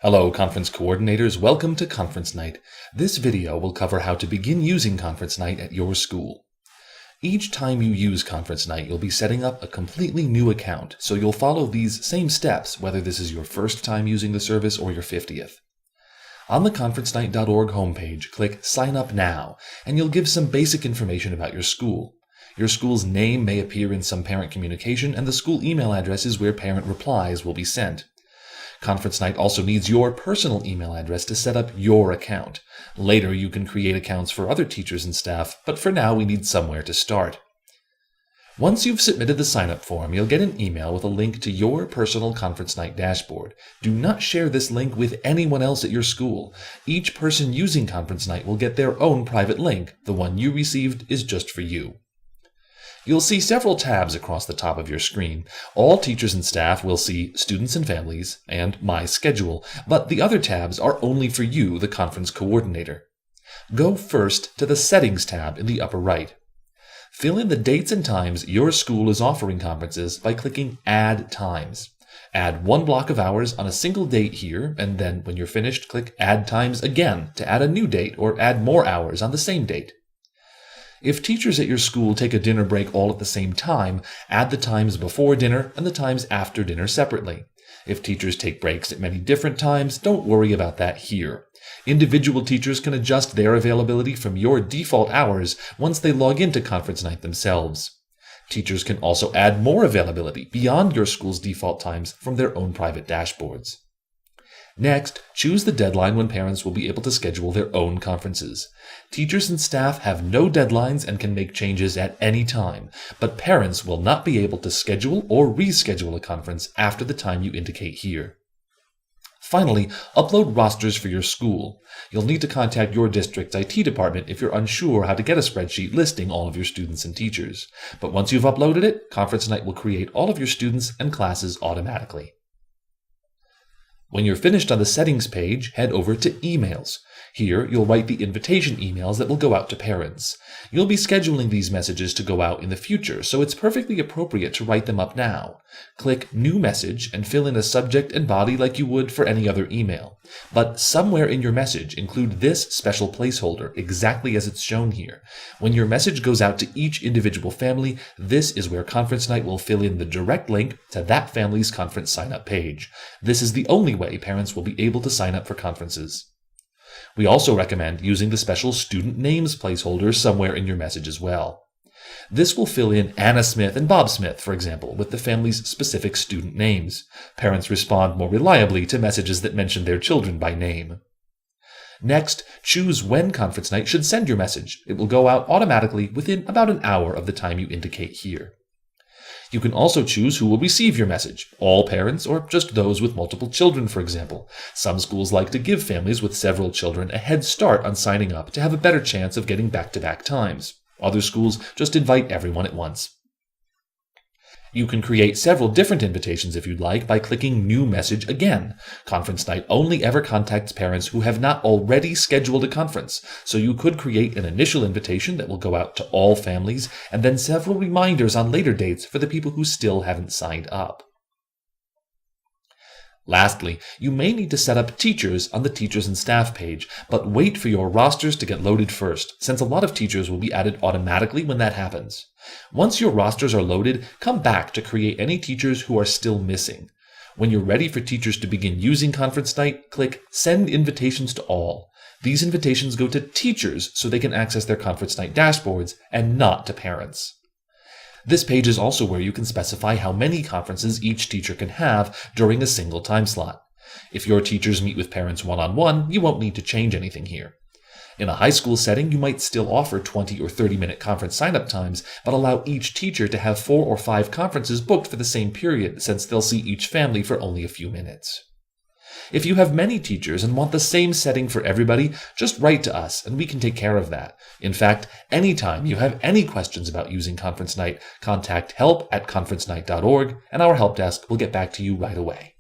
Hello, conference coordinators. Welcome to Conference Night. This video will cover how to begin using Conference Night at your school. Each time you use Conference Night, you'll be setting up a completely new account, so you'll follow these same steps, whether this is your first time using the service or your 50th. On the ConferenceNight.org homepage, click Sign Up Now, and you'll give some basic information about your school. Your school's name may appear in some parent communication, and the school email address is where parent replies will be sent. Conference Night also needs your personal email address to set up your account. Later, you can create accounts for other teachers and staff, but for now, we need somewhere to start. Once you've submitted the sign-up form, you'll get an email with a link to your personal Conference Night dashboard. Do not share this link with anyone else at your school. Each person using Conference Night will get their own private link. The one you received is just for you. You'll see several tabs across the top of your screen. All teachers and staff will see Students and Families and My Schedule, but the other tabs are only for you, the conference coordinator. Go first to the Settings tab in the upper right. Fill in the dates and times your school is offering conferences by clicking Add Times. Add one block of hours on a single date here, and then when you're finished, click Add Times again to add a new date or add more hours on the same date. If teachers at your school take a dinner break all at the same time, add the times before dinner and the times after dinner separately. If teachers take breaks at many different times, don't worry about that here. Individual teachers can adjust their availability from your default hours once they log into Conference Night themselves. Teachers can also add more availability beyond your school's default times from their own private dashboards. Next, choose the deadline when parents will be able to schedule their own conferences. Teachers and staff have no deadlines and can make changes at any time, but parents will not be able to schedule or reschedule a conference after the time you indicate here. Finally, upload rosters for your school. You'll need to contact your district's IT department if you're unsure how to get a spreadsheet listing all of your students and teachers. But once you've uploaded it, Conference Night will create all of your students and classes automatically. When you're finished on the Settings page, head over to Emails. Here, you'll write the invitation emails that will go out to parents. You'll be scheduling these messages to go out in the future, so it's perfectly appropriate to write them up now. Click New Message and fill in a subject and body like you would for any other email. But somewhere in your message, include this special placeholder, exactly as it's shown here. When your message goes out to each individual family, this is where Conference Night will fill in the direct link to that family's conference sign-up page. This is the only way parents will be able to sign up for conferences. We also recommend using the special student names placeholder somewhere in your message as well. This will fill in Anna Smith and Bob Smith, for example, with the family's specific student names. Parents respond more reliably to messages that mention their children by name. Next, choose when Conference Night should send your message. It will go out automatically within about an hour of the time you indicate here. You can also choose who will receive your message, all parents or just those with multiple children, for example. Some schools like to give families with several children a head start on signing up to have a better chance of getting back-to-back times. Other schools just invite everyone at once. You can create several different invitations if you'd like by clicking New Message again. Conference Night only ever contacts parents who have not already scheduled a conference, so you could create an initial invitation that will go out to all families, and then several reminders on later dates for the people who still haven't signed up. Lastly, you may need to set up teachers on the Teachers and Staff page, but wait for your rosters to get loaded first, since a lot of teachers will be added automatically when that happens. Once your rosters are loaded, come back to create any teachers who are still missing. When you're ready for teachers to begin using Conference Night, click Send Invitations to All. These invitations go to teachers so they can access their Conference Night dashboards and not to parents. This page is also where you can specify how many conferences each teacher can have during a single time slot. If your teachers meet with parents one-on-one, you won't need to change anything here. In a high school setting, you might still offer 20 or 30-minute conference sign-up times, but allow each teacher to have 4 or 5 conferences booked for the same period, since they'll see each family for only a few minutes. If you have many teachers and want the same setting for everybody, just write to us and we can take care of that. In fact, anytime you have any questions about using Conference Night, contact help@conferencenight.org and our help desk will get back to you right away.